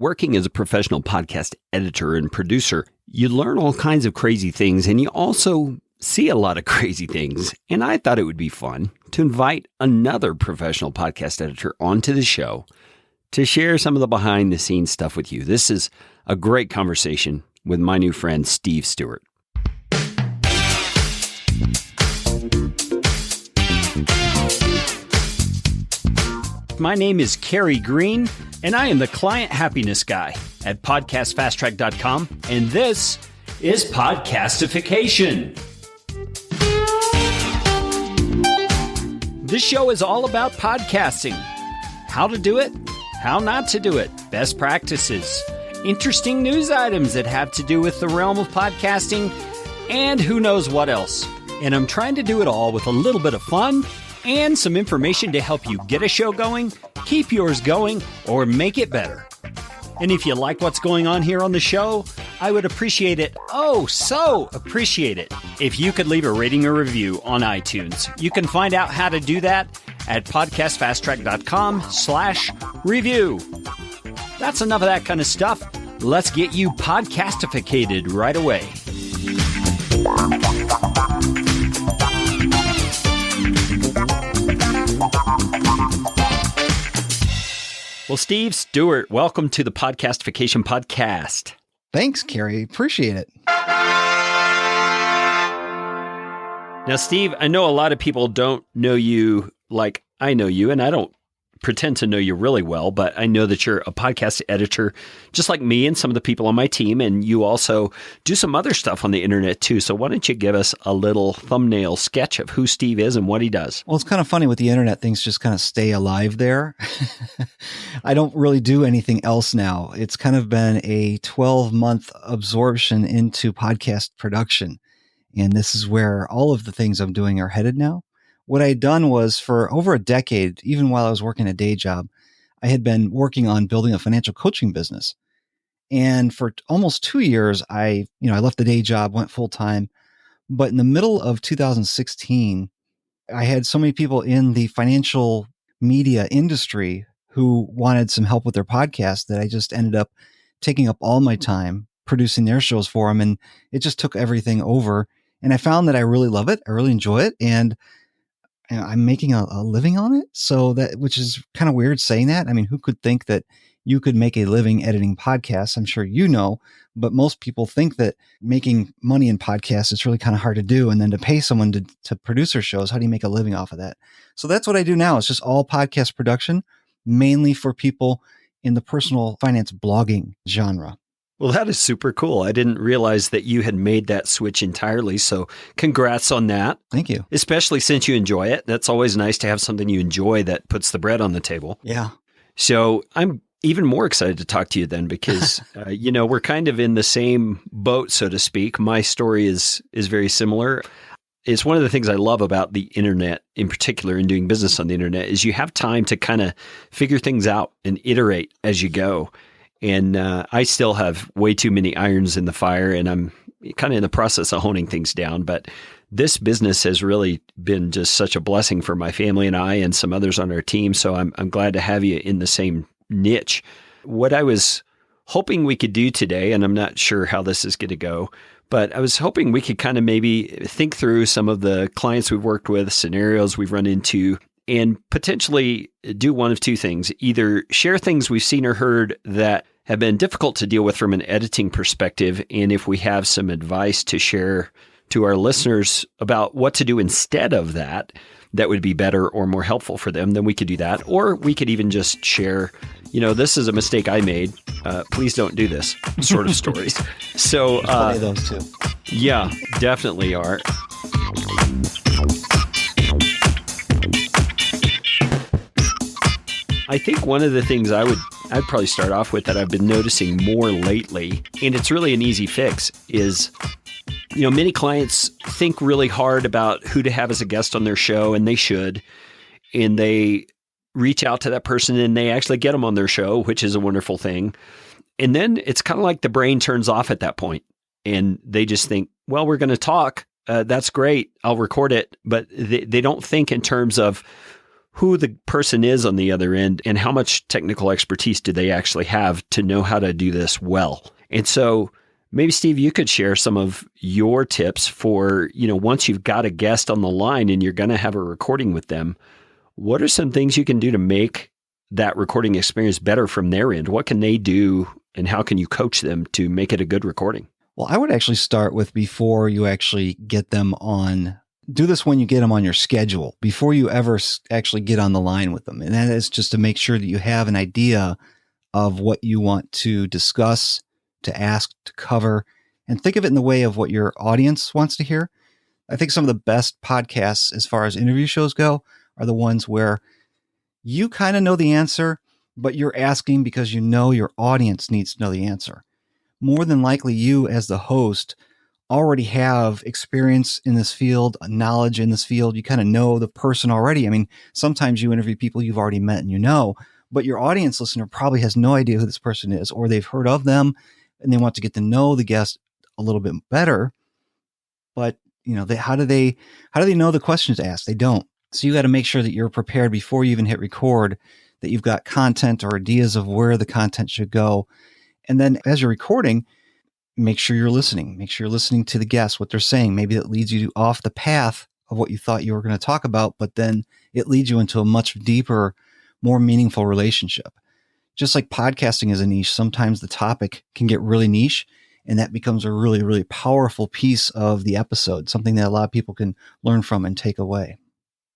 Working as a professional podcast editor and producer, you learn all kinds of crazy things, and you also see a lot of crazy things. And I thought it would be fun to invite another professional podcast editor onto the show to share some of the behind-the-scenes stuff with you. This is a great conversation with my new friend, Steve Stewart. My name is Kerry Green, and I am the client happiness guy at podcastfasttrack.com, and this is Podcastification. This show is all about podcasting. How to do it, how not to do it, best practices, interesting news items that have to do with the realm of podcasting, and who knows what else. And I'm trying to do it all with a little bit of fun and some information to help you get a show going, keep yours going, or make it better. And if you like what's going on here on the show, I would appreciate it, oh so appreciate it, if you could leave a rating or review on iTunes. You can find out how to do that at podcastfasttrack.com/review. That's enough of that kind of stuff. Let's get you podcastificated right away. Well, Steve Stewart, welcome to the Podcastification Podcast. Thanks, Kerry. Appreciate it. Now, Steve, I know a lot of people don't know you like I know you, and I don't pretend to know you really well, but I know that you're a podcast editor just like me and some of the people on my team, and you also do some other stuff on the internet too. So why don't you give us a little thumbnail sketch of who Steve is and what he does? Well, it's kind of funny with the internet, things just kind of stay alive there. I don't really do anything else now. It's kind of been a 12-month absorption into podcast production. And this is where all of the things I'm doing are headed now. What I had done was for over a decade, even while I was working a day job, I had been working on building a financial coaching business. And for almost 2 years, I left the day job, went full time. But in the middle of 2016, I had so many people in the financial media industry who wanted some help with their podcast that I just ended up taking up all my time producing their shows for them. And it just took everything over. And I found that I really love it. I really enjoy it. And I'm making a living on it. So which is kind of weird saying that. I mean, who could think that you could make a living editing podcasts? I'm sure you know, but most people think that making money in podcasts is really kind of hard to do. And then to pay someone to produce their shows, how do you make a living off of that? So that's what I do now. It's just all podcast production, mainly for people in the personal finance blogging genre. Well, that is super cool. I didn't realize that you had made that switch entirely. So congrats on that. Thank you. Especially since you enjoy it. That's always nice to have something you enjoy that puts the bread on the table. Yeah. So I'm even more excited to talk to you then because, we're kind of in the same boat, so to speak. My story is very similar. It's one of the things I love about the internet in particular and doing business on the internet is you have time to kind of figure things out and iterate as you go. And I still have way too many irons in the fire, and I'm kind of in the process of honing things down. But this business has really been just such a blessing for my family and I and some others on our team. So I'm glad to have you in the same niche. What I was hoping we could do today, and I'm not sure how this is going to go, but I was hoping we could kind of maybe think through some of the clients we've worked with, scenarios we've run into, and potentially do one of two things. Either share things we've seen or heard that have been difficult to deal with from an editing perspective, and if we have some advice to share to our listeners about what to do instead of that would be better or more helpful for them, then we could do that. Or we could even just share, this is a mistake I made. Please don't do this sort of stories. So those two. Yeah, definitely are. I think one of the things I'd probably start off with that I've been noticing more lately, and it's really an easy fix, is, many clients think really hard about who to have as a guest on their show, and they should, and they reach out to that person and they actually get them on their show, which is a wonderful thing. And then it's kind of like the brain turns off at that point and they just think, well, we're going to talk. That's great. I'll record it. But they don't think in terms of who the person is on the other end and how much technical expertise do they actually have to know how to do this well. And so maybe, Steve, you could share some of your tips for, once you've got a guest on the line and you're going to have a recording with them, what are some things you can do to make that recording experience better from their end? What can they do and how can you coach them to make it a good recording? Well, I would actually start with before you actually get them on. Do this when you get them on your schedule, before you ever actually get on the line with them. And that is just to make sure that you have an idea of what you want to discuss, to ask, to cover, and think of it in the way of what your audience wants to hear. I think some of the best podcasts as far as interview shows go are the ones where you kind of know the answer, but you're asking because you know your audience needs to know the answer. More than likely, you as the host already have experience in this field, knowledge in this field. You kind of know the person already. I mean, sometimes you interview people you've already met and but your audience listener probably has no idea who this person is, or they've heard of them and they want to get to know the guest a little bit better. But how do they know the questions to ask? They don't. So you got to make sure that you're prepared before you even hit record, that you've got content or ideas of where the content should go. And then as you're recording, make sure you're listening. Make sure you're listening to the guests, what they're saying. Maybe it leads you off the path of what you thought you were going to talk about, but then it leads you into a much deeper, more meaningful relationship. Just like podcasting is a niche, sometimes the topic can get really niche, and that becomes a really, really powerful piece of the episode, something that a lot of people can learn from and take away.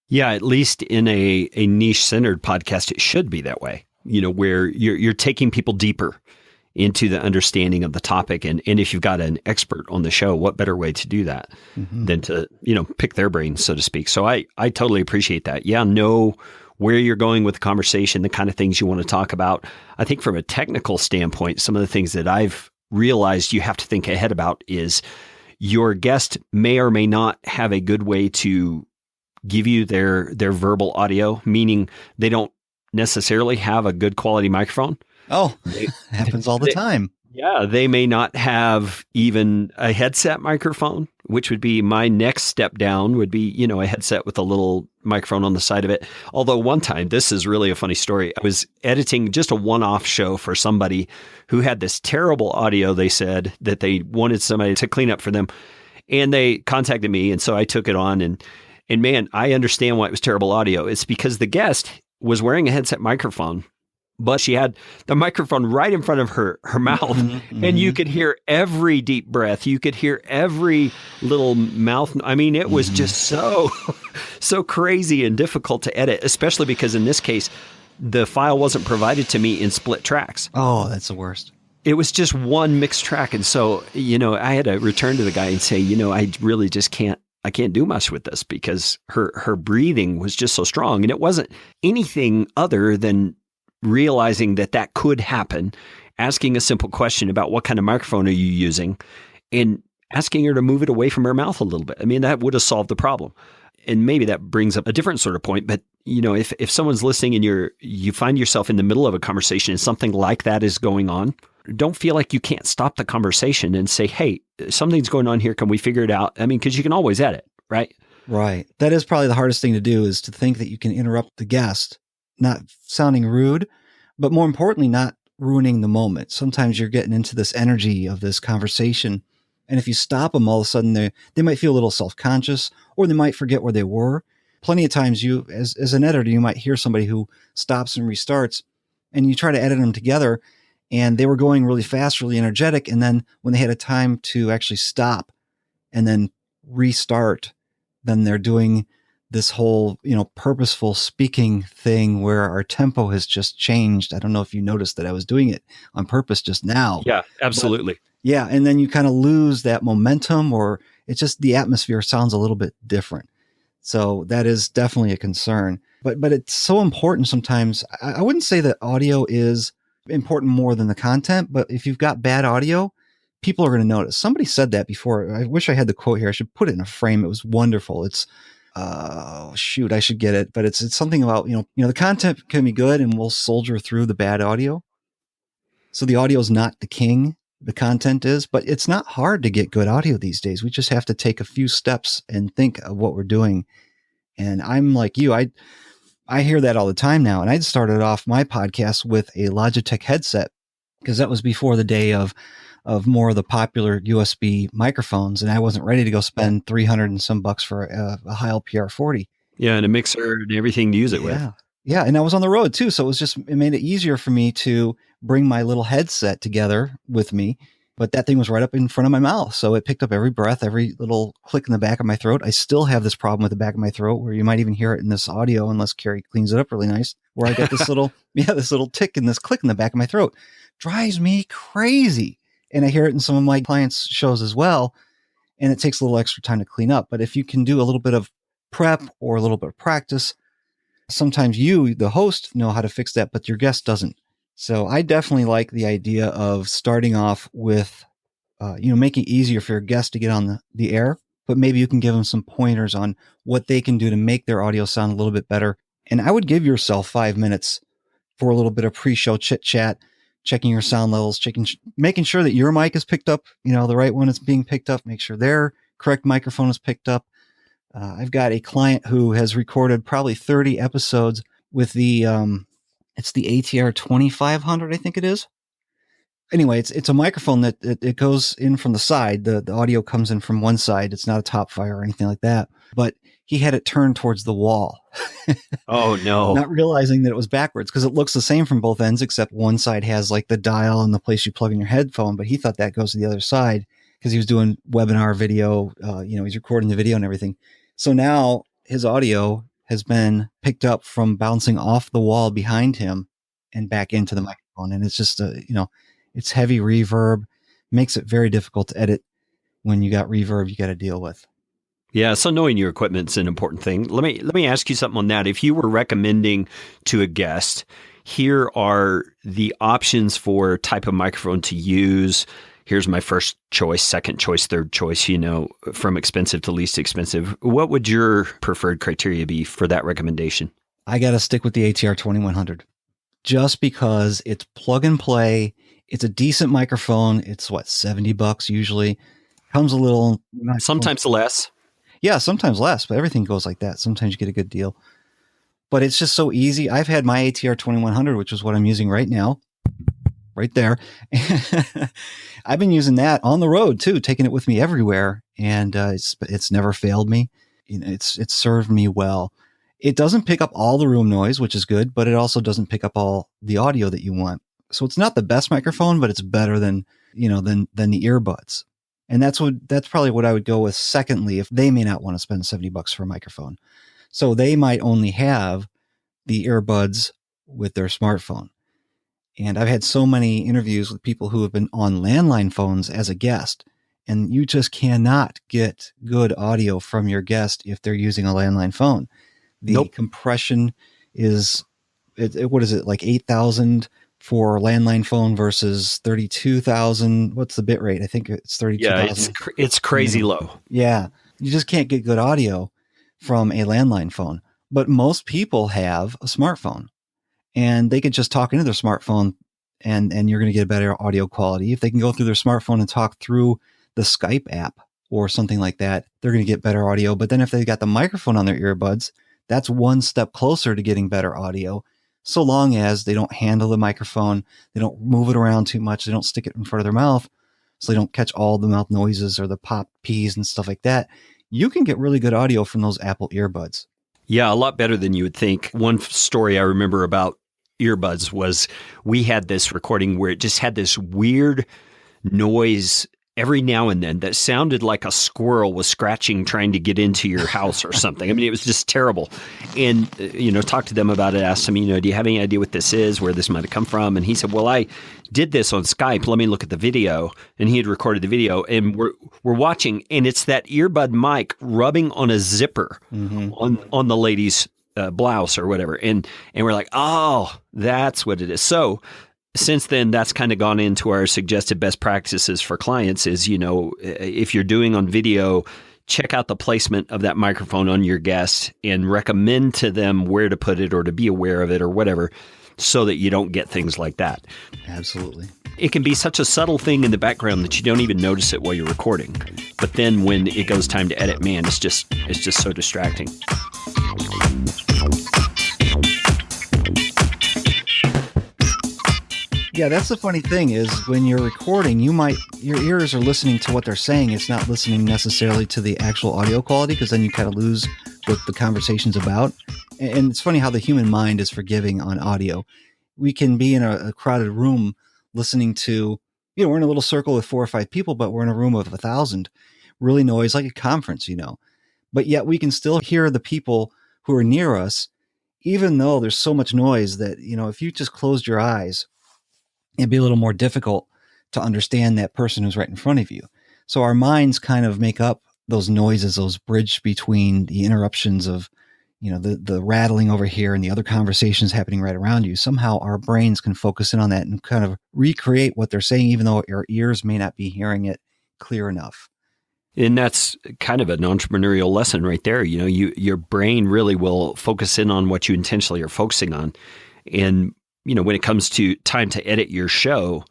Yeah, at least in a niche-centered podcast, it should be that way, where you're taking people deeper into the understanding of the topic. And if you've got an expert on the show, what better way to do that than to, pick their brain, so to speak. So I totally appreciate that. Yeah, know where you're going with the conversation, the kind of things you want to talk about. I think from a technical standpoint, some of the things that I've realized you have to think ahead about is your guest may or may not have a good way to give you their verbal audio, meaning they don't necessarily have a good quality microphone. Oh, it happens all the time. Yeah, they may not have even a headset microphone, which would be my next step down would be, a headset with a little microphone on the side of it. Although one time, this is really a funny story. I was editing just a one-off show for somebody who had this terrible audio. They said that they wanted somebody to clean up for them, and they contacted me. And so I took it on and man, I understand why it was terrible audio. It's because the guest was wearing a headset microphone, but she had the microphone right in front of her mouth, and you could hear every deep breath. You could hear every little mouth. I mean, it was just so crazy and difficult to edit, especially because in this case, the file wasn't provided to me in split tracks. Oh, that's the worst. It was just one mixed track. And so, I had to return to the guy and say, I really just I can't do much with this because her breathing was just so strong. And it wasn't anything other than realizing that could happen, asking a simple question about what kind of microphone are you using, and asking her to move it away from her mouth a little bit. I mean, that would have solved the problem. And maybe that brings up a different sort of point, but if someone's listening and you find yourself in the middle of a conversation and something like that is going on, don't feel like you can't stop the conversation and say, hey, something's going on here. Can we figure it out? I mean, because you can always edit, right? Right. That is probably the hardest thing to do, is to think that you can interrupt the guest, not sounding rude, but more importantly, not ruining the moment. Sometimes you're getting into this energy of this conversation, and if you stop them, all of a sudden they might feel a little self-conscious, or they might forget where they were. Plenty of times you, as an editor, you might hear somebody who stops and restarts, and you try to edit them together, and they were going really fast, really energetic, and then when they had a time to actually stop and then restart, then they're doing this whole, purposeful speaking thing where our tempo has just changed. I don't know if you noticed that I was doing it on purpose just now. Yeah, absolutely. Yeah. And then you kind of lose that momentum, or it's just the atmosphere sounds a little bit different. So that is definitely a concern, but it's so important sometimes. I wouldn't say that audio is important more than the content, but if you've got bad audio, people are going to notice. Somebody said that before. I wish I had the quote here. I should put it in a frame. It was wonderful. It's, I should get it, but it's something about, the content can be good and we'll soldier through the bad audio. So the audio is not the king, the content is, but it's not hard to get good audio these days. We just have to take a few steps and think of what we're doing. And I'm like you, I hear that all the time now. And I'd started off my podcast with a Logitech headset because that was before the day of more of the popular USB microphones. And I wasn't ready to go spend 300 and some bucks for a Heil PR40. Yeah, and a mixer and everything to use it with. Yeah. And I was on the road too. So it made it easier for me to bring my little headset together with me. But that thing was right up in front of my mouth. So it picked up every breath, every little click in the back of my throat. I still have this problem with the back of my throat where you might even hear it in this audio unless Carrie cleans it up really nice, where I get this this little tick and this click in the back of my throat. Drives me crazy. And I hear it in some of my clients' shows as well. And it takes a little extra time to clean up. But if you can do a little bit of prep or a little bit of practice, sometimes you, the host, know how to fix that, but your guest doesn't. So I definitely like the idea of starting off with, making it easier for your guest to get on the air, but maybe you can give them some pointers on what they can do to make their audio sound a little bit better. And I would give yourself 5 minutes for a little bit of pre-show chit chat, checking your sound levels, making sure that your mic is picked up, the right one is being picked up, make sure their correct microphone is picked up. I've got a client who has recorded probably 30 episodes with it's the ATR 2500, I think it is. Anyway, it's a microphone that it goes in from the side. The audio comes in from one side. It's not a top fire or anything like that. But he had it turned towards the wall. Oh, no. Not realizing that it was backwards because it looks the same from both ends, except one side has like the dial and the place you plug in your headphone. But he thought that goes to the other side because he was doing webinar video. He's recording the video and everything. So now his audio has been picked up from bouncing off the wall behind him and back into the microphone. And it's just, it's heavy reverb, makes it very difficult to edit when you got reverb you got to deal with. Yeah, so knowing your equipment's an important thing. Let me ask you something on that. If you were recommending to a guest, here are the options for type of microphone to use. Here's my first choice, second choice, third choice, from expensive to least expensive. What would your preferred criteria be for that recommendation? I got to stick with the ATR 2100 just because it's plug and play. It's a decent microphone. It's $70 usually. Comes a little. Sometimes less. Yeah, sometimes less, but everything goes like that. Sometimes you get a good deal. But it's just so easy. I've had my ATR 2100, which is what I'm using right now. Right there. I've been using that on the road too, taking it with me everywhere. And it's never failed me. It's served me well. It doesn't pick up all the room noise, which is good, but it also doesn't pick up all the audio that you want. So it's not the best microphone, but it's better than the earbuds. And that's probably what I would go with secondly, if they may not want to spend $70 for a microphone. So they might only have the earbuds with their smartphone. And I've had so many interviews with people who have been on landline phones as a guest, and you just cannot get good audio from your guest if they're using a landline phone. The compression is, what is it, like 8,000 for landline phone versus 32,000. What's the bit rate? I think it's 32,000. Yeah, it's crazy low. Yeah. You just can't get good audio from a landline phone. But most people have a smartphone. And they could just talk into their smartphone and you're going to get a better audio quality. If they can go through their smartphone and talk through the Skype app or something like that, they're going to get better audio. But then if they got the microphone on their earbuds, that's one step closer to getting better audio, so long as they don't handle the microphone, they don't move it around too much, they don't stick it in front of their mouth, so they don't catch all the mouth noises or the pop peas and stuff like that. You can get really good audio from those Apple earbuds. Yeah, a lot better than you would think. One story I remember about earbuds was we had this recording where it just had this weird noise every now and then that sounded like a squirrel was scratching trying to get into your house or something. I mean, it was just terrible. And, talked to them about it, asked them, do you have any idea what this is, where this might have come from? And he said, well, I did this on Skype. Let me look at the video. And he had recorded the video and we're watching, and it's that earbud mic rubbing on a zipper on the lady's blouse or whatever. And we're like, oh, that's what it is. So since then, that's kind of gone into our suggested best practices for clients is, if you're doing on video, check out the placement of that microphone on your guest and recommend to them where to put it or to be aware of it or whatever, so that you don't get things like that. Absolutely. It can be such a subtle thing in the background that you don't even notice it while you're recording. But then when it goes time to edit, man, it's just so distracting. Yeah, that's the funny thing is when you're recording, your ears are listening to what they're saying. It's not listening necessarily to the actual audio quality, because then you kind of lose what the conversation's about. And it's funny how the human mind is forgiving on audio. We can be in a crowded room listening to, we're in a little circle with 4 or 5 people, but we're in a room of 1,000. Really noise, like a conference, But yet we can still hear the people who are near us, even though there's so much noise that, if you just closed your eyes, it'd be a little more difficult to understand that person who's right in front of you. So our minds kind of make up those noises, those bridge between the interruptions of, the rattling over here and the other conversations happening right around you. Somehow our brains can focus in on that and kind of recreate what they're saying, even though our ears may not be hearing it clear enough. And that's kind of an entrepreneurial lesson right there. Your brain really will focus in on what you intentionally are focusing on. And when it comes to time to edit your show,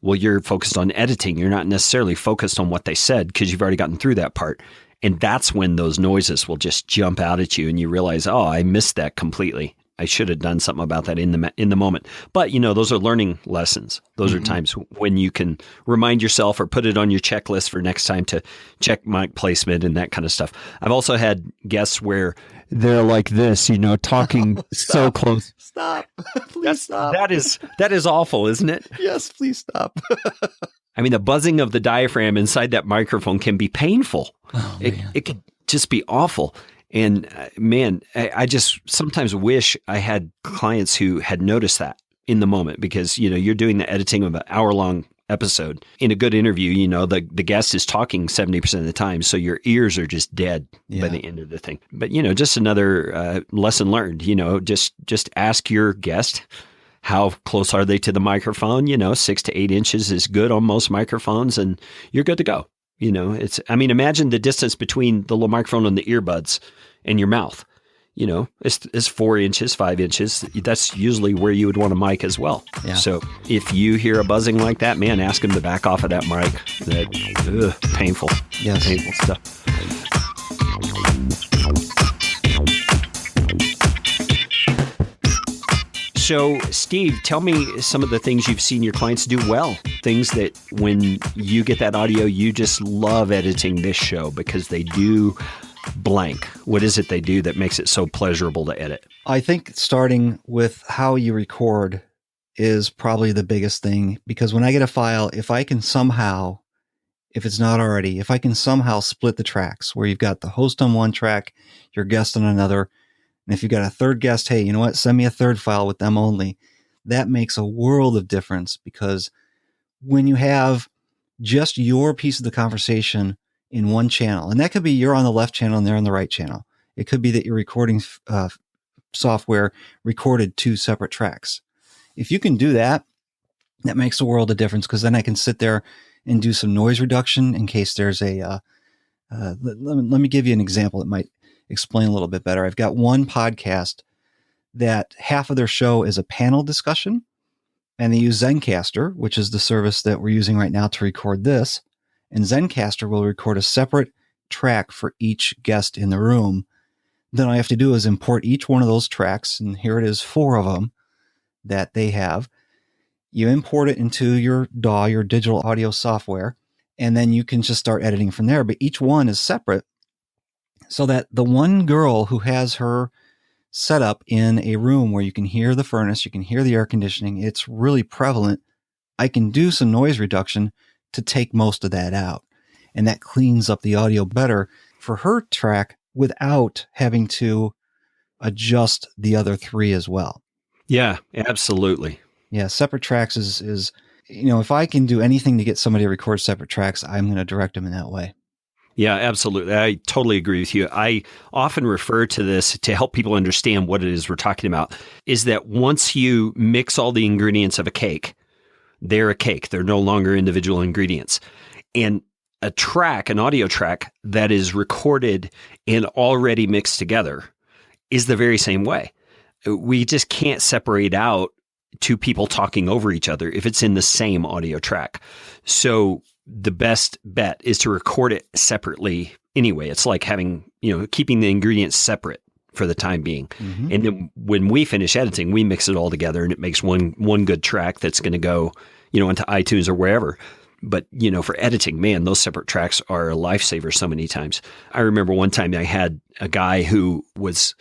well, you're focused on editing. You're not necessarily focused on what they said because you've already gotten through that part. And that's when those noises will just jump out at you and you realize, oh, I missed that completely. I should have done something about that in the moment. But, those are learning lessons. Those are times when you can remind yourself or put it on your checklist for next time to check mic placement and that kind of stuff. I've also had guests where they're like this, talking so close. Stop. Please stop. That is awful, isn't it? Yes, please stop. I mean, the buzzing of the diaphragm inside that microphone can be painful. Oh, it could just be awful. And man, I just sometimes wish I had clients who had noticed that in the moment, because, you're doing the editing of an hour-long episode. In a good interview, the guest is talking 70% of the time, so your ears are just dead by the end of the thing. But, just another lesson learned, just ask your guest, how close are they to the microphone? 6 to 8 inches is good on most microphones, and you're good to go. Imagine the distance between the little microphone and the earbuds and your mouth. It's 4 inches, 5 inches. That's usually where you would want a mic as well. Yeah. So if you hear a buzzing like that, man, ask them to back off of that mic. Painful. Yes. Painful stuff. So, Steve, tell me some of the things you've seen your clients do well. Things that when you get that audio, you just love editing this show because they do blank. What is it they do that makes it so pleasurable to edit? I think starting with how you record is probably the biggest thing, because when I get a file, if I can somehow, if it's not already, if I can somehow split the tracks where you've got the host on one track, your guest on another, and if you've got a third guest, hey, you know what? Send me a third file with them only. That makes a world of difference, because when you have just your piece of the conversation in one channel, and that could be you're on the left channel and they're on the right channel. It could be that your recording software recorded 2 separate tracks. If you can do that, that makes a world of difference, because then I can sit there and do some noise reduction in case there's a, let me give you an example that might explain a little bit better. I've got one podcast that half of their show is a panel discussion, and they use Zencastr, which is the service that we're using right now to record this. And Zencastr will record a separate track for each guest in the room. Then all I have to do is import each one of those tracks, and here it is, 4 of them that they have. You import it into your DAW, your digital audio software, and then you can just start editing from there. But each one is separate, so that the one girl who has her set up in a room where you can hear the furnace, you can hear the air conditioning, it's really prevalent. I can do some noise reduction to take most of that out. And that cleans up the audio better for her track without having to adjust the other 3 as well. Yeah, absolutely. Yeah, separate tracks is if I can do anything to get somebody to record separate tracks, I'm going to direct them in that way. Yeah, absolutely. I totally agree with you. I often refer to this to help people understand what it is we're talking about, is that once you mix all the ingredients of a cake, they're a cake. They're no longer individual ingredients. And a track, an audio track that is recorded and already mixed together is the very same way. We just can't separate out 2 people talking over each other if it's in the same audio track. So the best bet is to record it separately anyway. It's like having, keeping the ingredients separate for the time being. Mm-hmm. And then when we finish editing, we mix it all together and it makes one good track that's going to go, into iTunes or wherever. But, for editing, man, those separate tracks are a lifesaver so many times. I remember one time I had a guy who was,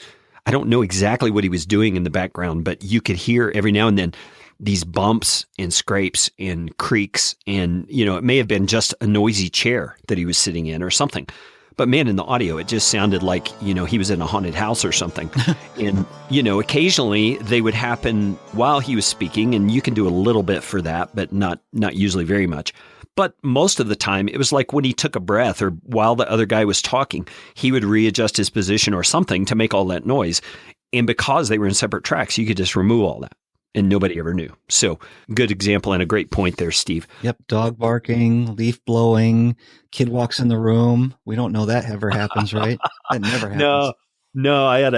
I don't know exactly what he was doing in the background, but you could hear every now and then these bumps and scrapes and creaks. And, it may have been just a noisy chair that he was sitting in or something. But man, in the audio, it just sounded like, he was in a haunted house or something. And, occasionally they would happen while he was speaking, and you can do a little bit for that, but not usually very much. But most of the time, it was like when he took a breath or while the other guy was talking, he would readjust his position or something to make all that noise. And because they were in separate tracks, you could just remove all that. And nobody ever knew. So good example and a great point there, Steve. Yep. Dog barking, leaf blowing, kid walks in the room. We don't know that ever happens, right? That never happens. No, I had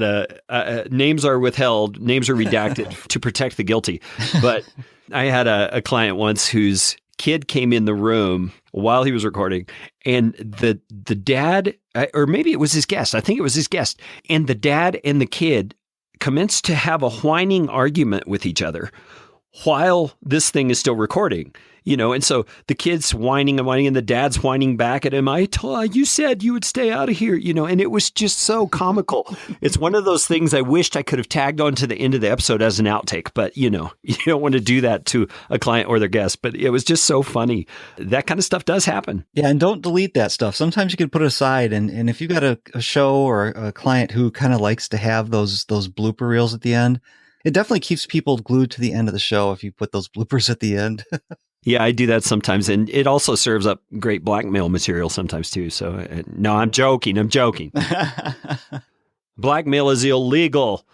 a names are withheld, names are redacted to protect the guilty. But I had a client once whose kid came in the room while he was recording, and the dad, or maybe it was his guest. I think it was his guest. And the dad and the kid commenced to have a whining argument with each other while this thing is still recording, and so the kid's whining and the dad's whining back at him. You said you would stay out of here, and it was just so comical. It's one of those things I wished I could have tagged on to the end of the episode as an outtake, but you don't want to do that to a client or their guest, but it was just so funny. That kind of stuff does happen. Yeah. And don't delete that stuff. Sometimes you can put it aside. And if you got a show or a client who kind of likes to have those blooper reels at the end, it definitely keeps people glued to the end of the show if you put those bloopers at the end. Yeah, I do that sometimes. And it also serves up great blackmail material sometimes too. So no, I'm joking. Blackmail is illegal.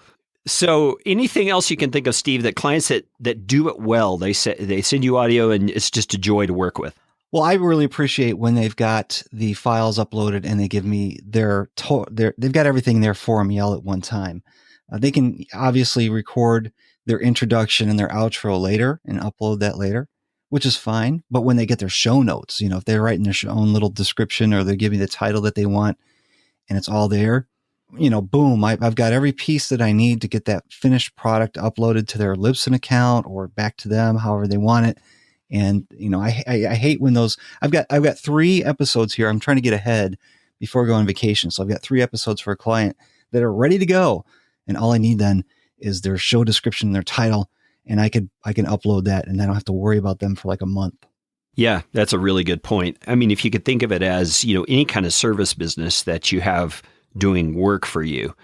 So anything else you can think of, Steve, that clients that do it well, they send you audio and it's just a joy to work with? Well, I really appreciate when they've got the files uploaded and they give me they've got everything there for me all at one time. They can obviously record their introduction and their outro later and upload that later, which is fine. But when they get their show notes, if they're writing their own little description or they give me the title that they want and it's all there, boom, I've got every piece that I need to get that finished product uploaded to their Libsyn account or back to them, however they want it. And, I hate when I've got 3 episodes here. I'm trying to get ahead before going on vacation. So I've got 3 episodes for a client that are ready to go. And all I need then is their show description, their title, and I can upload that and I don't have to worry about them for like a month. Yeah, that's a really good point. I mean, if you could think of it as, any kind of service business that you have doing work for you,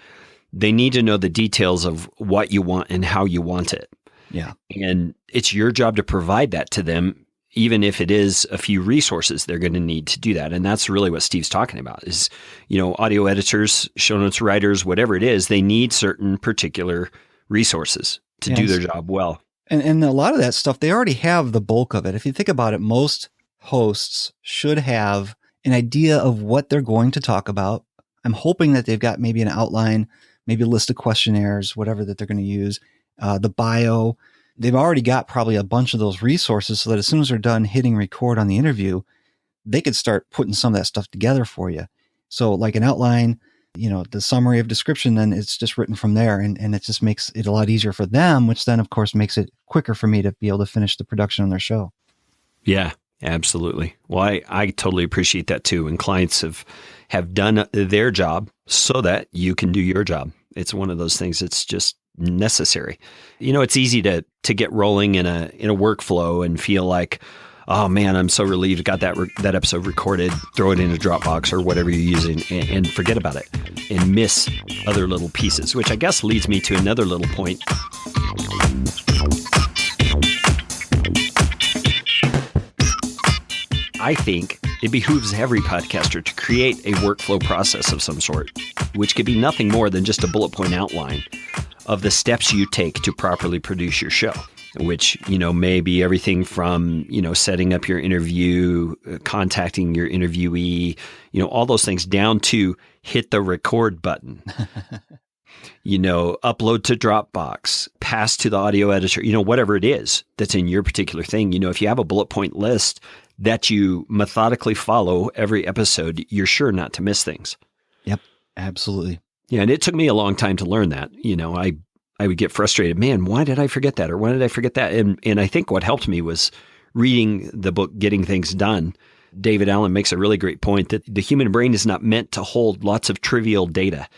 they need to know the details of what you want and how you want it. Yeah. And it's your job to provide that to them, even if it is a few resources they're going to need to do that. And that's really what Steve's talking about is, audio editors, show notes writers, whatever it is, they need certain particular resources to do their job well. And a lot of that stuff, they already have the bulk of it. If you think about it, most hosts should have an idea of what they're going to talk about. I'm hoping that they've got maybe an outline, maybe a list of questionnaires, whatever that they're going to use, the bio. They've already got probably a bunch of those resources so that as soon as they're done hitting record on the interview, they could start putting some of that stuff together for you. So like an outline, the summary of description, then it's just written from there. And it just makes it a lot easier for them, which then of course makes it quicker for me to be able to finish the production on their show. Yeah, absolutely. Well, I totally appreciate that too. And clients have done their job so that you can do your job. It's one of those things that's just necessary. It's easy to get rolling in a workflow and feel like, oh man, I'm so relieved. Got that episode recorded, throw it in a Dropbox or whatever you're using and forget about it and miss other little pieces, which I guess leads me to another little point. I think it behooves every podcaster to create a workflow process of some sort, which could be nothing more than just a bullet point outline of the steps you take to properly produce your show, which, may be everything from, setting up your interview, contacting your interviewee, all those things down to hit the record button, upload to Dropbox, pass to the audio editor, whatever it is that's in your particular thing. If you have a bullet point list that you methodically follow every episode, you're sure not to miss things. Yep, absolutely. Yeah, and it took me a long time to learn that. I would get frustrated. Man, why did I forget that? Or why did I forget that? And I think what helped me was reading the book, Getting Things Done. David Allen makes a really great point that the human brain is not meant to hold lots of trivial data.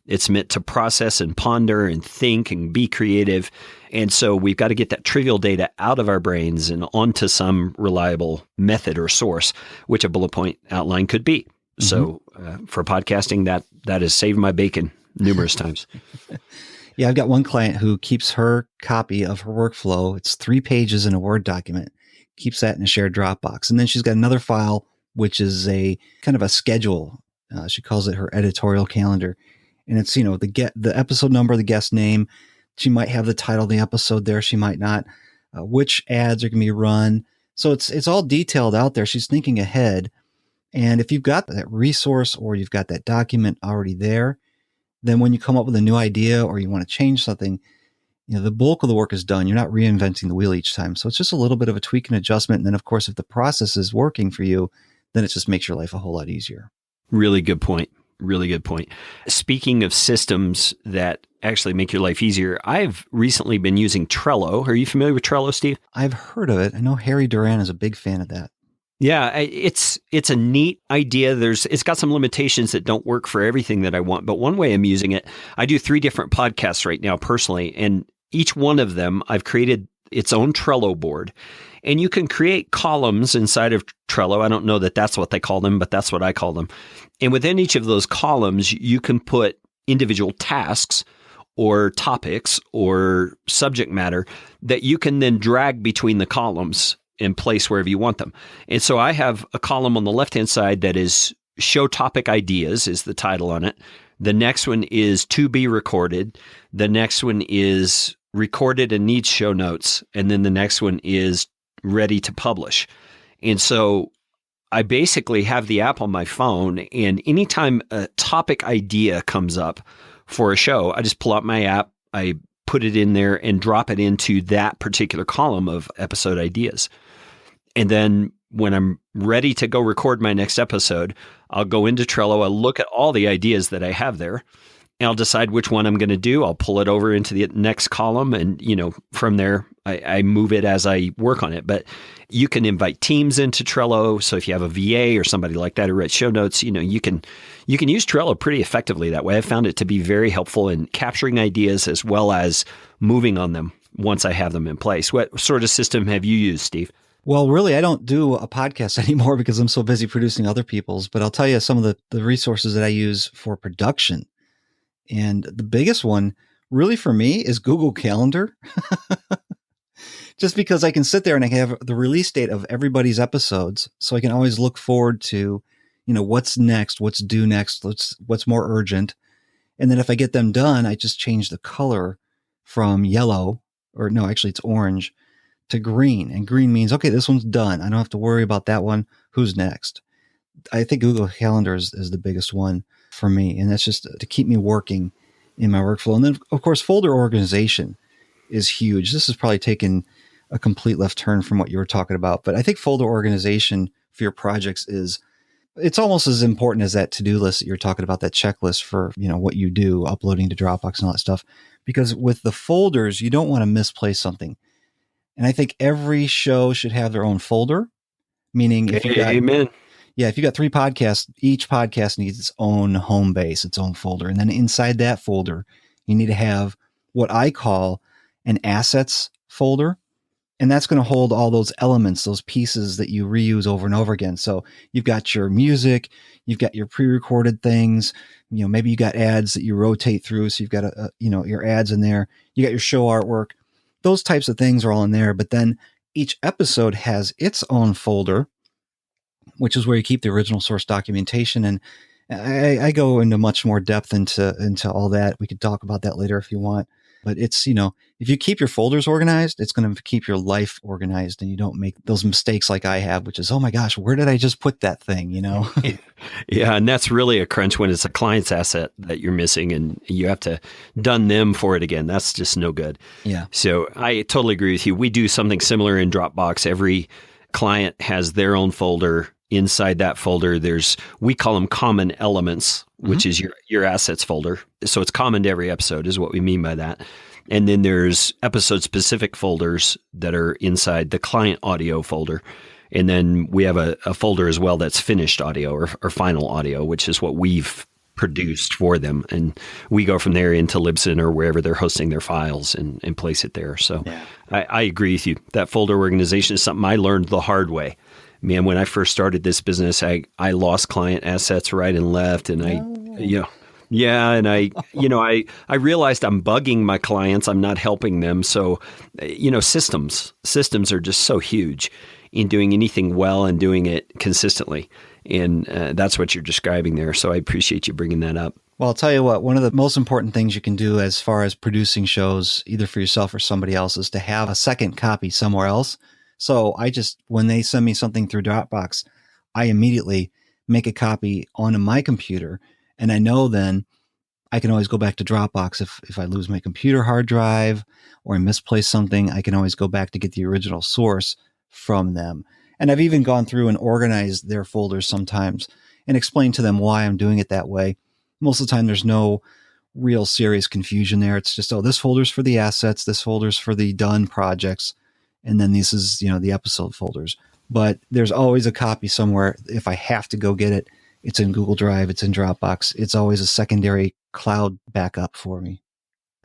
It's meant to process and ponder and think and be creative. And so we've got to get that trivial data out of our brains and onto some reliable method or source, which a bullet point outline could be. Mm-hmm. So for podcasting, that has saved my bacon numerous times. Yeah, I've got one client who keeps her copy of her workflow. It's 3 pages in a Word document, keeps that in a shared Dropbox. And then she's got another file, which is a kind of a schedule. She calls it her editorial calendar. And it's, the episode number, the guest name. She might have the title of the episode there. She might not. Which ads are going to be run. So it's all detailed out there. She's thinking ahead. And if you've got that resource or you've got that document already there, then when you come up with a new idea or you want to change something, the bulk of the work is done. You're not reinventing the wheel each time. So it's just a little bit of a tweak and adjustment. And then, of course, if the process is working for you, then it just makes your life a whole lot easier. Really good point. Really good point. Speaking of systems that actually make your life easier, I've recently been using Trello. Are you familiar with Trello, Steve? I've heard of it. I know Harry Duran is a big fan of that. Yeah, it's a neat idea. It's got some limitations that don't work for everything that I want. But one way I'm using it, I do 3 different podcasts right now personally, and each one of them I've created its own Trello board. And you can create columns inside of Trello. I don't know that that's what they call them, but that's what I call them. And within each of those columns, you can put individual tasks or topics or subject matter that you can then drag between the columns and place wherever you want them. And so I have a column on the left-hand side that is show topic ideas is the title on it. The next one is to be recorded. The next one is recorded and needs show notes. And then the next one is ready to publish. And so I basically have the app on my phone, and anytime a topic idea comes up for a show, I just pull out my app, I put it in there and drop it into that particular column of episode ideas. And then when I'm ready to go record my next episode, I'll go into Trello, I'll look at all the ideas that I have there, and I'll decide which one I'm going to do. I'll pull it over into the next column, and from there, I move it as I work on it. But you can invite teams into Trello. So if you have a VA or somebody like that who writes show notes, you can use Trello pretty effectively that way. I found it to be very helpful in capturing ideas as well as moving on them once I have them in place. What sort of system have you used, Steve? Well, really, I don't do a podcast anymore because I'm so busy producing other people's, but I'll tell you some of the resources that I use for production. And the biggest one really for me is Google Calendar. Just because I can sit there and I have the release date of everybody's episodes. So I can always look forward to, what's next, what's due next, what's more urgent. And then if I get them done, I just change the color from yellow, or no, actually it's orange, to green. And green means, okay, this one's done. I don't have to worry about that one. Who's next? I think Google Calendar is the biggest one for me. And that's just to keep me working in my workflow. And then, of course, folder organization is huge. This has probably taken a complete left turn from what you were talking about. But I think folder organization for your projects it's almost as important as that to-do list that you're talking about, that checklist for, what you do, uploading to Dropbox and all that stuff. Because with the folders, you don't want to misplace something. And I think every show should have their own folder, meaning if you got, Amen. Yeah, if you got 3 podcasts, each podcast needs its own home base, its own folder. And then inside that folder, you need to have what I call an assets folder. And that's going to hold all those elements, those pieces that you reuse over and over again. So you've got your music, you've got your pre-recorded things, maybe you got ads that you rotate through. So you've got your ads in there. You got your show artwork. Those types of things are all in there. But then each episode has its own folder, which is where you keep the original source documentation. And I go into much more depth into all that. We could talk about that later if you want. But it's, if you keep your folders organized, it's going to keep your life organized, and you don't make those mistakes like I have, which is, oh my gosh, where did I just put that thing, Yeah, and that's really a crunch when it's a client's asset that you're missing and you have to dun them for it again. That's just no good. Yeah. So I totally agree with you. We do something similar in Dropbox. Every client has their own folder inside that folder, we call them common elements, which is your assets folder. So it's common to every episode is what we mean by that. And then there's episode specific folders that are inside the client audio folder. And then we have a folder as well that's finished audio or final audio, which is what we've produced for them. And we go from there into Libsyn or wherever they're hosting their files and place it there. So I agree with you. That folder organization is something I learned the hard way. Man, when I first started this business, I lost client assets right and left. And I realized I'm bugging my clients. I'm not helping them. So, systems are just so huge in doing anything well and doing it consistently. And that's what you're describing there. So I appreciate you bringing that up. Well, I'll tell you what, one of the most important things you can do as far as producing shows, either for yourself or somebody else, is to have a second copy somewhere else. So when they send me something through Dropbox, I immediately make a copy onto my computer. And I know then I can always go back to Dropbox. If I lose my computer hard drive or I misplace something, I can always go back to get the original source from them. And I've even gone through and organized their folders sometimes and explained to them why I'm doing it that way. Most of the time, there's no real serious confusion there. It's just, this folder's for the assets, this folder's for the done projects, and then this is, the episode folders. But there's always a copy somewhere. If I have to go get it, it's in Google Drive, it's in Dropbox. It's always a secondary cloud backup for me.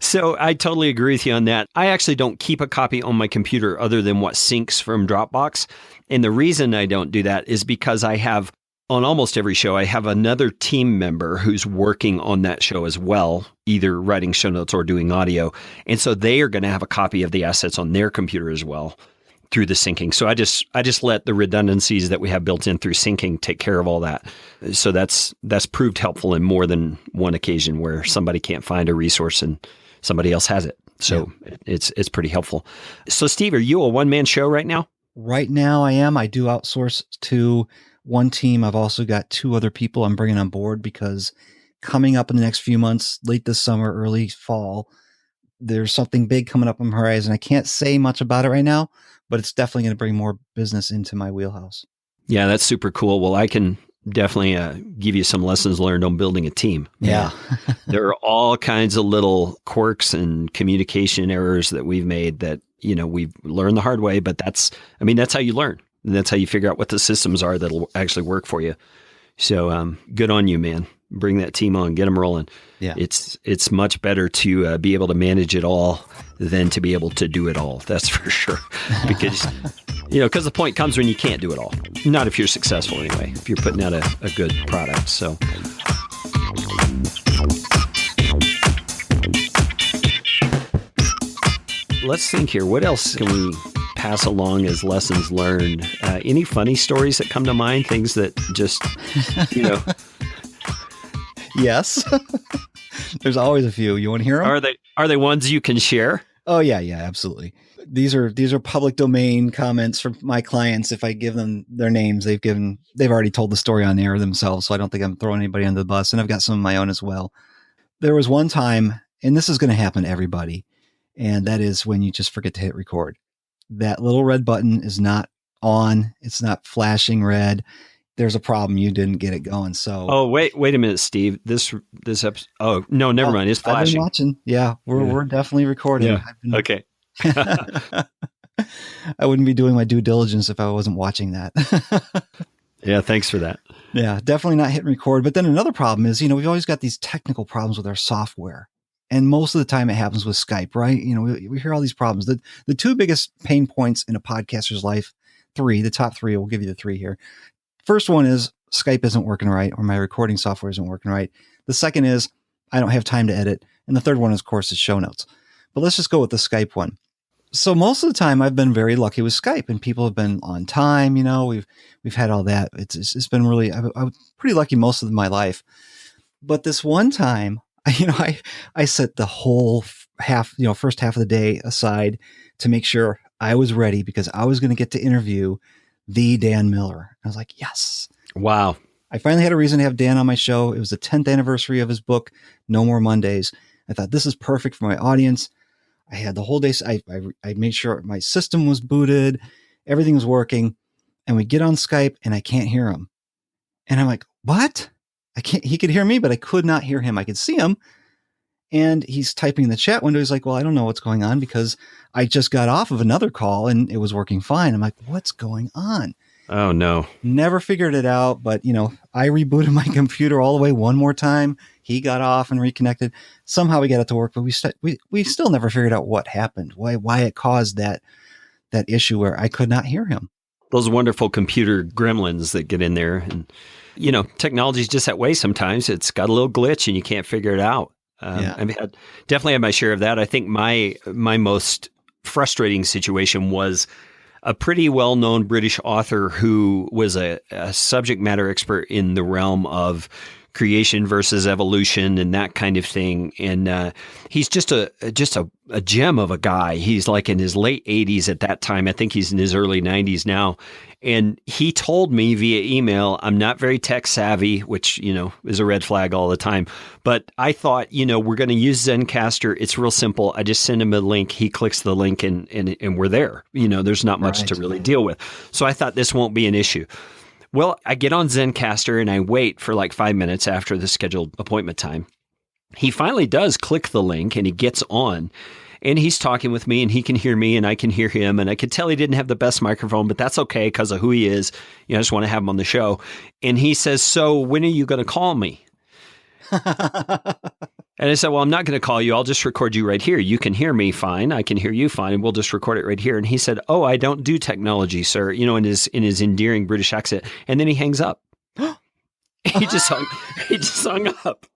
So I totally agree with you on that. I actually don't keep a copy on my computer other than what syncs from Dropbox. And the reason I don't do that is because I have, on almost every show, I have another team member who's working on that show as well, either writing show notes or doing audio. And so they are going to have a copy of the assets on their computer as well through the syncing. So I just let the redundancies that we have built in through syncing take care of all that. So that's proved helpful in more than one occasion where somebody can't find a resource and somebody else has it. So it's pretty helpful. So Steve, are you a one-man show right now? Right now I am. I do outsource to one team. I've also got 2 other people I'm bringing on board because coming up in the next few months, late this summer, early fall, there's something big coming up on the horizon. I can't say much about it right now, but it's definitely going to bring more business into my wheelhouse. Yeah, that's super cool. Well, I can definitely give you some lessons learned on building a team. Yeah. There are all kinds of little quirks and communication errors that we've made that, we've learned the hard way, but that's how you learn. And that's how you figure out what the systems are that'll actually work for you. So good on you, man. Bring that team on, get them rolling. Yeah. It's much better to be able to manage it all than to be able to do it all. That's for sure. Because, because the point comes when you can't do it all. Not if you're successful anyway, if you're putting out a good product. So let's think here. What else can we pass along as lessons learned? Any funny stories that come to mind? Things that just, Yes. There's always a few. You want to hear them? Are they ones you can share? Oh yeah, absolutely. These are public domain comments from my clients. If I give them their names, they've already told the story on air themselves, so I don't think I'm throwing anybody under the bus. And I've got some of my own as well. There was one time, and this is going to happen to everybody, and that is when you just forget to hit record. That little red button is not on. It's not flashing red. There's a problem. You didn't get it going. So, wait a minute, Steve. This episode. Oh no, never mind. It's flashing. I've been watching. Yeah, we're definitely recording. Yeah. Okay. I wouldn't be doing my due diligence if I wasn't watching that. Yeah, thanks for that. Yeah, definitely not hitting record. But then another problem is, we've always got these technical problems with our software. And most of the time it happens with Skype, right? We hear all these problems. The 2 biggest pain points in a podcaster's life, the top 3, we'll give you the 3 here. First one is Skype isn't working right, or my recording software isn't working right. The second is I don't have time to edit. And the third one, of course, is show notes. But let's just go with the Skype one. So most of the time I've been very lucky with Skype, and people have been on time. We've had all that. It's been really, I'm pretty lucky most of my life. But this one time, I set the whole first half of the day aside to make sure I was ready because I was going to get to interview the Dan Miller. I was like, yes. Wow. I finally had a reason to have Dan on my show. It was the 10th anniversary of his book, No More Mondays. I thought this is perfect for my audience. I had the whole day. I made sure my system was booted. Everything was working. and we get on Skype and I can't hear him. And I'm like, what? He could hear me, but I could not hear him. I could see him. And he's typing in the chat window. He's like, well, I don't know what's going on because I just got off of another call and it was working fine. I'm like, what's going on? Oh, no. Never figured it out. But, I rebooted my computer all the way one more time. He got off and reconnected. Somehow we got it to work, but we still never figured out what happened, why it caused that issue where I could not hear him. Those wonderful computer gremlins that get in there. And, technology's just that way sometimes. It's got a little glitch and you can't figure it out. I mean, I definitely had my share of that. I think my most frustrating situation was a pretty well-known British author who was a subject matter expert in the realm of creation versus evolution and that kind of thing. And he's just a gem of a guy. He's like in his late 80s at that time. I think he's in his early 90s now. And he told me via email, I'm not very tech savvy, which, is a red flag all the time. But I thought, we're going to use Zencastr. It's real simple. I just send him a link. He clicks the link and we're there. There's not much to really deal with. So I thought this won't be an issue. Well, I get on Zencastr and I wait for like 5 minutes after the scheduled appointment time. He finally does click the link and he gets on. And he's talking with me and he can hear me and I can hear him. And I could tell he didn't have the best microphone, but that's okay because of who he is. I just want to have him on the show. And he says, so when are you going to call me? And I said, well, I'm not going to call you. I'll just record you right here. You can hear me fine. I can hear you fine. And we'll just record it right here. And he said, oh, I don't do technology, sir, in his endearing British accent. And then he hangs up. He just hung up.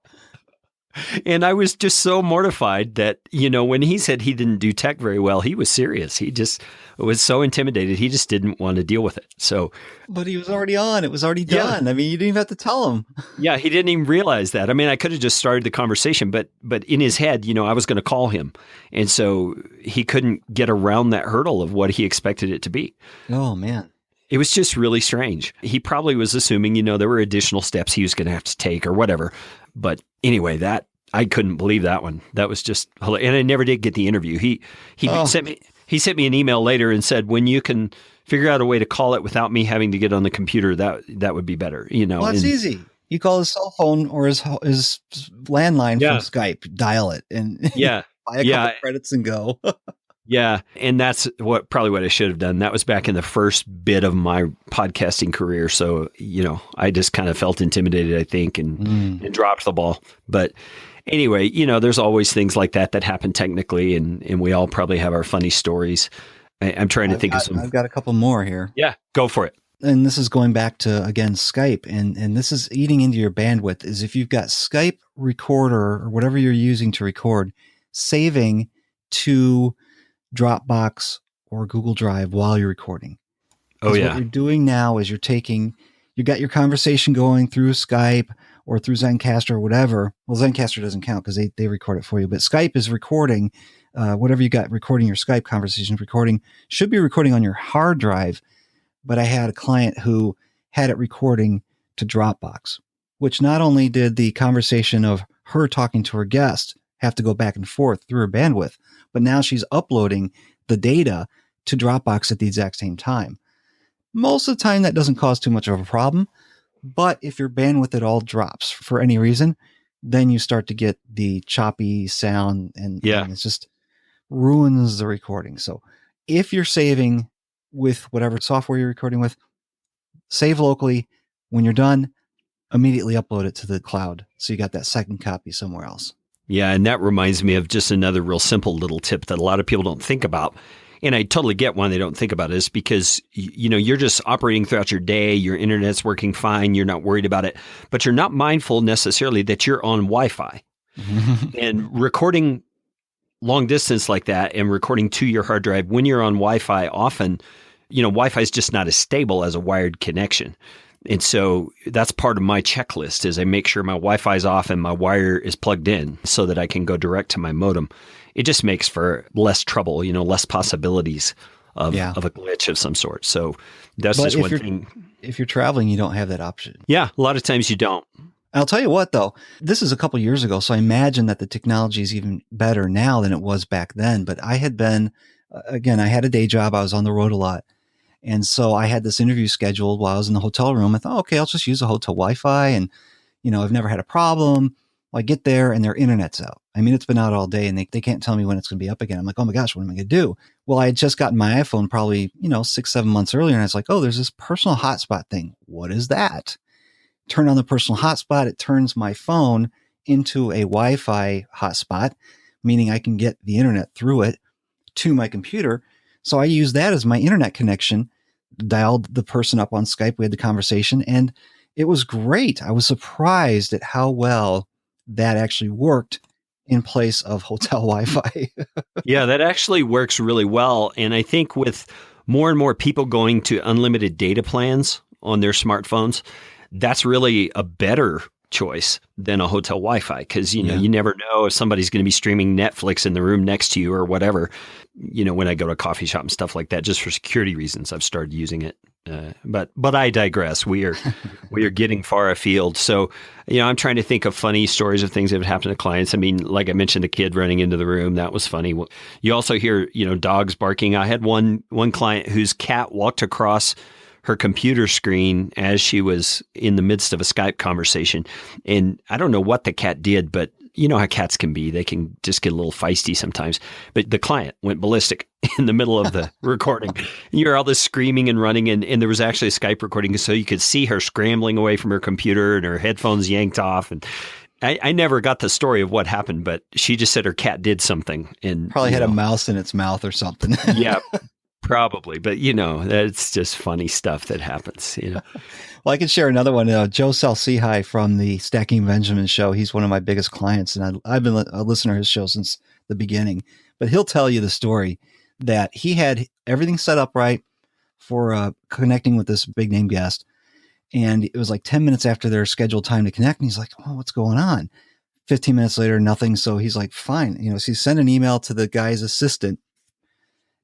And I was just so mortified that, when he said he didn't do tech very well, he was serious. He just was so intimidated. He just didn't want to deal with it. So, but he was already on. It was already done. Yeah. I mean, you didn't even have to tell him. Yeah, he didn't even realize that. I mean, I could have just started the conversation, but in his head, I was going to call him. And so he couldn't get around that hurdle of what he expected it to be. Oh, man. It was just really strange. He probably was assuming, there were additional steps he was going to have to take or whatever. But anyway, I couldn't believe that one. That was just hilarious. And I never did get the interview. He sent me an email later and said, when you can figure out a way to call it without me having to get on the computer, that would be better. Well, it's easy. You call his cell phone or his landline from Skype, dial it, and buy a couple credits and go. Yeah. And that's probably what I should have done. That was back in the first bit of my podcasting career. So, I just kind of felt intimidated, I think, and dropped the ball. But anyway, there's always things like that happen technically, and we all probably have our funny stories. I'm trying to think of some. I've got a couple more here. Yeah, go for it. And this is going back to, again, Skype, and this is eating into your bandwidth, is if you've got Skype recorder or whatever you're using to record, saving to Dropbox or Google Drive while you're recording. Oh, yeah. What you're doing now is you got your conversation going through Skype or through Zencastr or whatever. Well, Zencastr doesn't count because they record it for you, but Skype is recording whatever you got recording your Skype conversation should be recording on your hard drive. But I had a client who had it recording to Dropbox, which not only did the conversation of her talking to her guest have to go back and forth through her bandwidth, but now she's uploading the data to Dropbox at the exact same time. Most of the time, that doesn't cause too much of a problem. But if your bandwidth at all drops for any reason, then you start to get the choppy sound and it just ruins the recording. So if you're saving with whatever software you're recording with, save locally. When you're done, immediately upload it to the cloud. So you got that second copy somewhere else. Yeah. And that reminds me of just another real simple little tip that a lot of people don't think about. And I totally get why they don't think about it, is because, you're just operating throughout your day. Your internet's working fine. You're not worried about it, but you're not mindful necessarily that you're on Wi-Fi and recording long distance like that and recording to your hard drive when you're on Wi-Fi. Often, Wi-Fi is just not as stable as a wired connection. And so that's part of my checklist is I make sure my Wi-Fi is off and my wire is plugged in so that I can go direct to my modem. It just makes for less trouble, less possibilities of a glitch of some sort. So that's just one thing. If you're traveling, you don't have that option. Yeah, a lot of times you don't. I'll tell you what, though, this is a couple years ago, so I imagine that the technology is even better now than it was back then. But I had been, again, I had a day job. I was on the road a lot. And so I had this interview scheduled while I was in the hotel room. I thought, okay, I'll just use the hotel Wi-Fi, and I've never had a problem. Well, I get there and their internet's out. I mean, it's been out all day and they can't tell me when it's going to be up again. I'm like, oh my gosh, what am I going to do? Well, I had just gotten my iPhone probably, 6-7 months earlier. And I was like, oh, there's this personal hotspot thing. What is that? Turn on the personal hotspot. It turns my phone into a Wi-Fi hotspot, meaning I can get the internet through it to my computer. So I used that as my internet connection, dialed the person up on Skype. We had the conversation and it was great. I was surprised at how well that actually worked in place of hotel Wi-Fi. Yeah, that actually works really well. And I think with more and more people going to unlimited data plans on their smartphones, that's really a better choice than a hotel Wi-Fi because, you never know if somebody's going to be streaming Netflix in the room next to you or whatever. When I go to a coffee shop and stuff like that, just for security reasons, I've started using it. But I digress. We are getting far afield. So, I'm trying to think of funny stories of things that have happened to clients. I mean, like I mentioned, a kid running into the room. That was funny. You also hear, dogs barking. I had one client whose cat walked across her computer screen as she was in the midst of a Skype conversation. And I don't know what the cat did, but you know how cats can be. They can just get a little feisty sometimes. But the client went ballistic in the middle of the recording. You hear all this screaming and running, and there was actually a Skype recording, so you could see her scrambling away from her computer and her headphones yanked off. And I never got the story of what happened, but she just said her cat did something. And probably had a mouse in its mouth or something. Yeah. Probably, but that's just funny stuff that happens. Well, I can share another one. Joe Salcihai from the Stacking Benjamin show. He's one of my biggest clients, and I've been a listener to his show since the beginning. But he'll tell you the story that he had everything set up right for connecting with this big name guest, and it was like 10 minutes after their scheduled time to connect, and he's like, "Oh, what's going on?" 15 minutes later, nothing. So he's like, "Fine," so he sent an email to the guy's assistant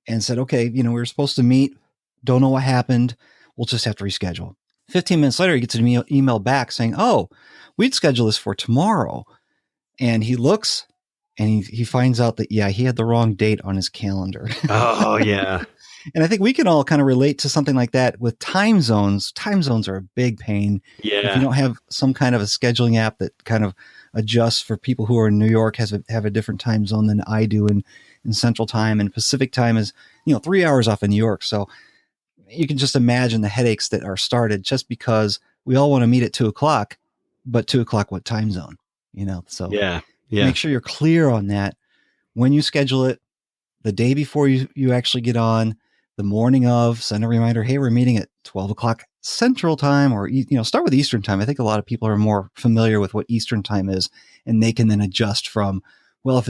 and said, okay, we were supposed to meet. Don't know what happened. We'll just have to reschedule. 15 minutes later, he gets an email back saying, oh, we'd schedule this for tomorrow. And he looks and he finds out that, he had the wrong date on his calendar. Oh, yeah. And I think we can all kind of relate to something like that with time zones. Time zones are a big pain. Yeah. If you don't have some kind of a scheduling app that kind of adjusts for people who are in New York, have a different time zone than I do in Central Time, and Pacific Time is 3 hours off in New York. So you can just imagine the headaches that are started just because we all want to meet at 2:00, but 2:00 what time zone? So make sure you're clear on that when you schedule it. The day before you actually get on, the morning of, send a reminder. Hey, we're meeting at 12:00 Central Time, or start with Eastern Time. I think a lot of people are more familiar with what Eastern Time is, and they can then adjust from. Well, if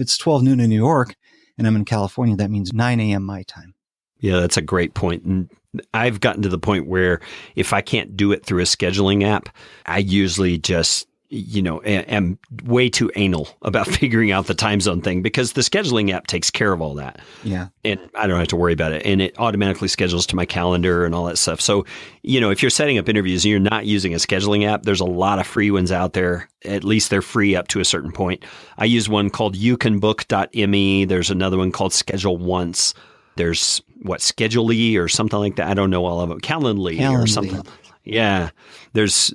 it's 12 noon in New York and I'm in California, that means 9 a.m. my time. Yeah, that's a great point. And I've gotten to the point where if I can't do it through a scheduling app, I usually just, am way too anal about figuring out the time zone thing because the scheduling app takes care of all that. Yeah. And I don't have to worry about it. And it automatically schedules to my calendar and all that stuff. So, if you're setting up interviews and you're not using a scheduling app, there's a lot of free ones out there. At least they're free up to a certain point. I use one called youcanbook.me. There's another one called Schedule Once. There's Schedulely or something like that. I don't know all of them. Calendly or something. Yeah, there's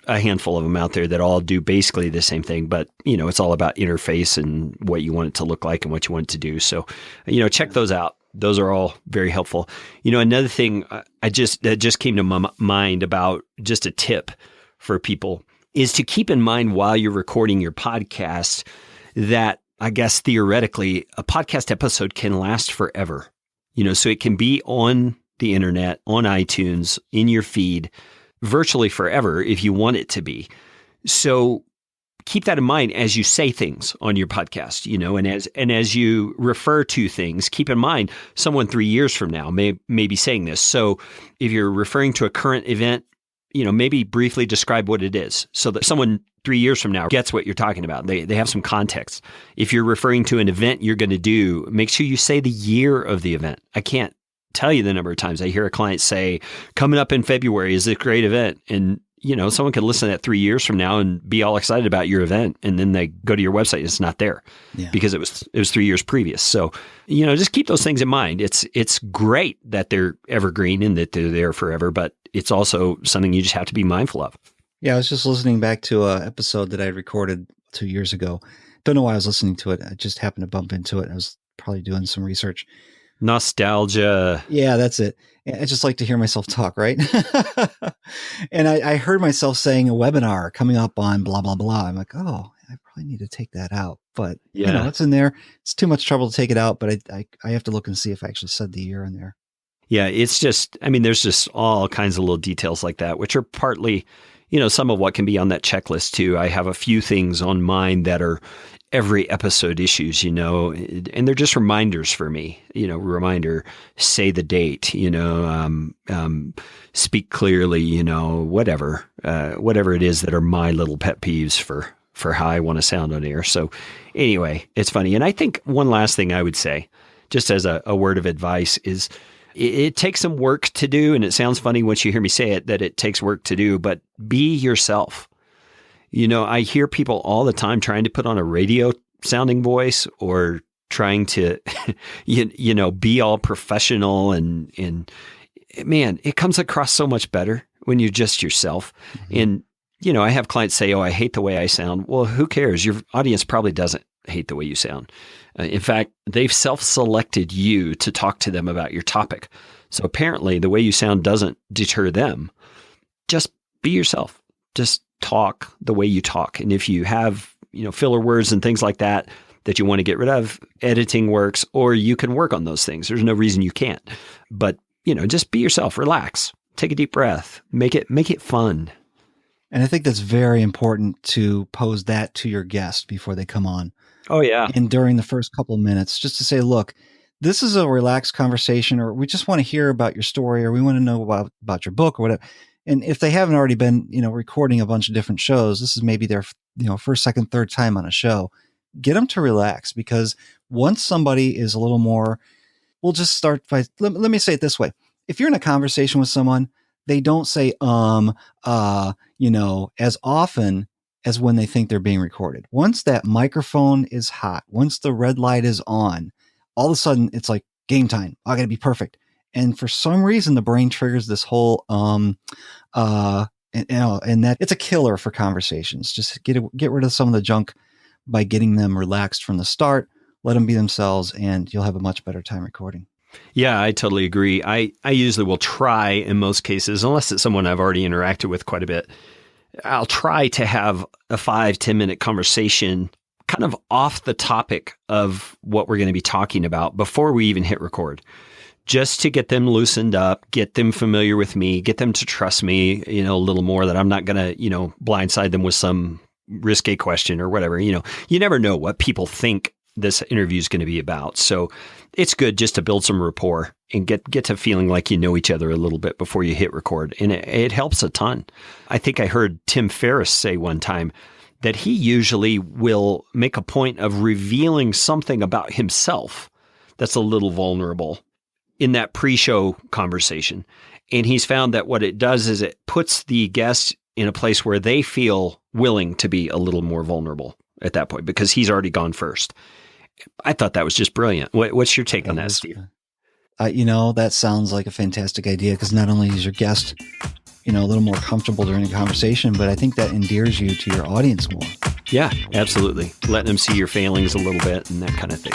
a handful of them out there that all do basically the same thing, but it's all about interface and what you want it to look like and what you want it to do. So, check those out. Those are all very helpful. Another thing that just came to my mind about just a tip for people is to keep in mind while you're recording your podcast that I guess theoretically a podcast episode can last forever. So it can be on the internet, on iTunes, in your feed, virtually forever if you want it to be. So keep that in mind as you say things on your podcast, and as you refer to things, keep in mind someone 3 years from now may be saying this. So if you're referring to a current event, maybe briefly describe what it is so that someone 3 years from now gets what you're talking about. They have some context. If you're referring to an event you're going to do, make sure you say the year of the event. I can't tell you the number of times I hear a client say, coming up in February is a great event. And someone could listen to that 3 years from now and be all excited about your event. And then they go to your website. It's not there because it was 3 years previous. So, just keep those things in mind. It's great that they're evergreen and that they're there forever, but it's also something you just have to be mindful of. Yeah. I was just listening back to an episode that I recorded 2 years ago. Don't know why I was listening to it. I just happened to bump into it. I was probably doing some research. Nostalgia. Yeah, that's it. I just like to hear myself talk, right? And I heard myself saying a webinar coming up on blah, blah, blah. I'm like, oh, I probably need to take that out. But, it's in there. It's too much trouble to take it out, but I have to look and see if I actually said the year in there. Yeah, it's just, there's just all kinds of little details like that, which are partly, some of what can be on that checklist too. I have a few things on mine that are every episode issues, and they're just reminders for me, reminder, say the date, speak clearly, whatever it is that are my little pet peeves for how I want to sound on air. So anyway, it's funny. And I think one last thing I would say, just as a word of advice, is it takes some work to do. And it sounds funny once you hear me say it, that it takes work to do, but be yourself. I hear people all the time trying to put on a radio sounding voice or trying to, be all professional and man, it comes across so much better when you're just yourself. Mm-hmm. And, I have clients say, oh, I hate the way I sound. Well, who cares? Your audience probably doesn't hate the way you sound. In fact, they've self-selected you to talk to them about your topic. So apparently the way you sound doesn't deter them. Just be yourself. Just talk the way you talk. And if you have, filler words and things like that you want to get rid of, editing works, or you can work on those things. There's no reason you can't. But, just be yourself, relax, take a deep breath, make it fun. And I think that's very important to pose that to your guest before they come on. Oh, yeah. And during the first couple of minutes, just to say, look, this is a relaxed conversation, or we just want to hear about your story, or we want to know about your book or whatever. And if they haven't already been, recording a bunch of different shows, this is maybe their, first, second, third time on a show. Get them to relax, because once somebody is a little more, we'll just start by, let me say it this way. If you're in a conversation with someone, they don't say, as often as when they think they're being recorded. Once that microphone is hot, once the red light is on, all of a sudden it's like game time. I got to be perfect. And for some reason, the brain triggers this whole, and that it's a killer for conversations. Just get rid of some of the junk by getting them relaxed from the start. Let them be themselves, and you'll have a much better time recording. Yeah, I totally agree. I usually will try in most cases, unless it's someone I've already interacted with quite a bit. I'll try to have a 5-10 minute conversation kind of off the topic of what we're going to be talking about before we even hit record, just to get them loosened up, get them familiar with me, get them to trust me, a little more, that I'm not going to, blindside them with some risque question or whatever. You never know what people think this interview is going to be about. So it's good just to build some rapport and get to feeling like you know each other a little bit before you hit record. And it helps a ton. I think I heard Tim Ferriss say one time that he usually will make a point of revealing something about himself that's a little vulnerable in that pre-show conversation. And he's found that what it does is it puts the guest in a place where they feel willing to be a little more vulnerable at that point, because he's already gone first. I thought that was just brilliant. What's your take on that, Steve? That sounds like a fantastic idea, because not only is your guest, a little more comfortable during the conversation, but I think that endears you to your audience more. Yeah, absolutely. Letting them see your failings a little bit and that kind of thing.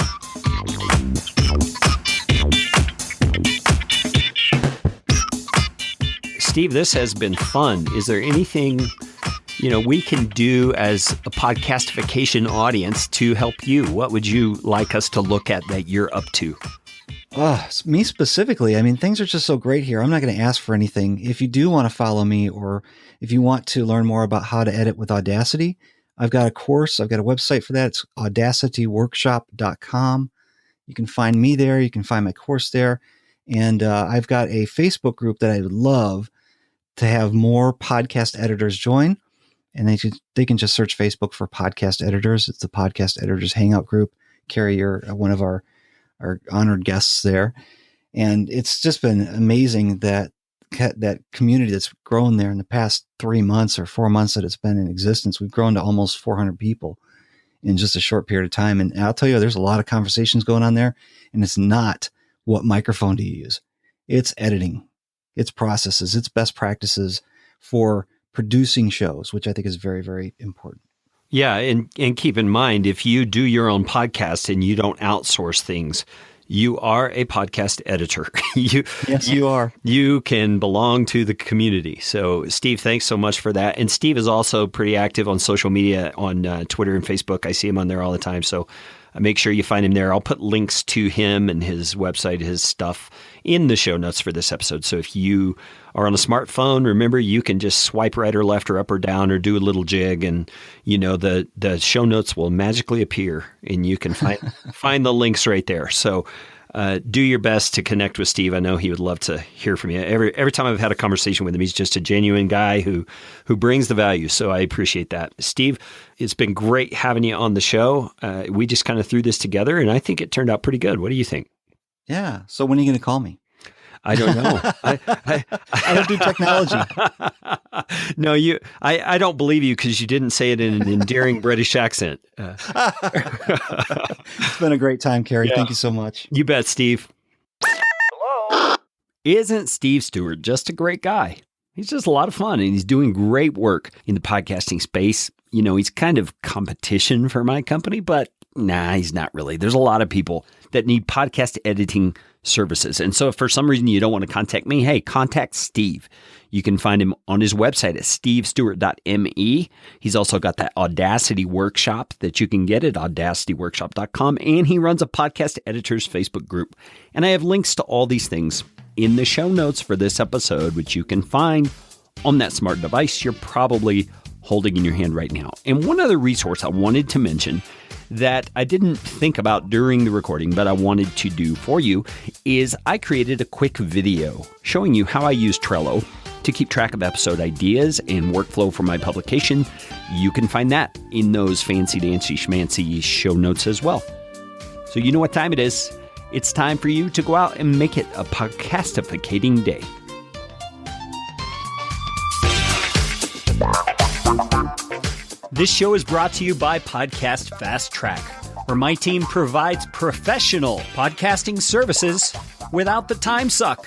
Steve, this has been fun. Is there anything we can do as a podcastification audience to help you? What would you like us to look at that you're up to? Me specifically, things are just so great here. I'm not going to ask for anything. If you do want to follow me, or if you want to learn more about how to edit with Audacity, I've got a course. I've got a website for that. It's audacityworkshop.com. You can find me there. You can find my course there. And I've got a Facebook group that I would love to have more podcast editors join. And they can just search Facebook for podcast editors. It's the Podcast Editors Hangout group. Carrie, you're one of our honored guests there. And it's just been amazing that that community that's grown there in the past 3 months or 4 months that it's been in existence. We've grown to almost 400 people in just a short period of time. And I'll tell you, there's a lot of conversations going on there, and it's not what microphone do you use. It's editing, it's processes, it's best practices for producing shows, which I think is very, very important. Yeah. And keep in mind, if you do your own podcast and you don't outsource things, you are a podcast editor. Yes, you are. You can belong to the community. So, Steve, thanks so much for that. And Steve is also pretty active on social media, on Twitter and Facebook. I see him on there all the time. So make sure you find him there. I'll put links to him and his website, his stuff in the show notes for this episode. So if you are on a smartphone, remember, you can just swipe right or left or up or down or do a little jig, and the show notes will magically appear, and you can find the links right there. So do your best to connect with Steve. I know he would love to hear from you. Every time I've had a conversation with him, he's just a genuine guy who brings the value. So I appreciate that. Steve, it's been great having you on the show. We just kind of threw this together, and I think it turned out pretty good. What do you think? Yeah. So when are you going to call me? I don't know. I don't do technology. No, I don't believe you because you didn't say it in an endearing British accent. It's been a great time, Carrie. Yeah. Thank you so much. You bet, Steve. Hello. Isn't Steve Stewart just a great guy? He's just a lot of fun, and he's doing great work in the podcasting space. He's kind of competition for my company, but nah, he's not really. There's a lot of people that need podcast editing services. And so if for some reason you don't want to contact me, hey, contact Steve. You can find him on his website at stevestewart.me. He's also got that Audacity workshop that you can get at audacityworkshop.com. And he runs a podcast editors Facebook group. And I have links to all these things in the show notes for this episode, which you can find on that smart device you're probably holding in your hand right now. And one other resource I wanted to mention that I didn't think about during the recording, but I wanted to do for you, is I created a quick video showing you how I use Trello to keep track of episode ideas and workflow for my publication. You can find that in those fancy dancy schmancy show notes as well. So you know what time it is. It's time for you to go out and make it a podcastificating day. This show is brought to you by Podcast Fast Track, where my team provides professional podcasting services without the time suck.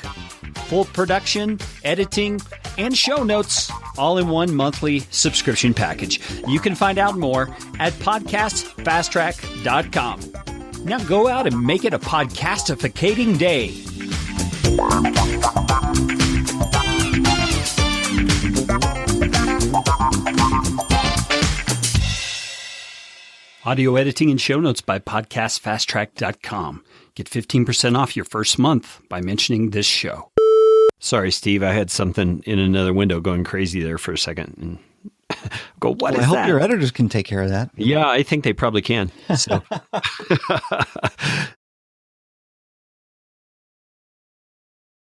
Full production, editing, and show notes all in one monthly subscription package. You can find out more at podcastfasttrack.com. Now go out and make it a podcastificating day. Audio editing and show notes by podcastfasttrack.com. Get 15% off your first month by mentioning this show. Sorry, Steve, I had something in another window going crazy there for a second. And go, what is that? I hope your editors can take care of that. Yeah, I think they probably can. So,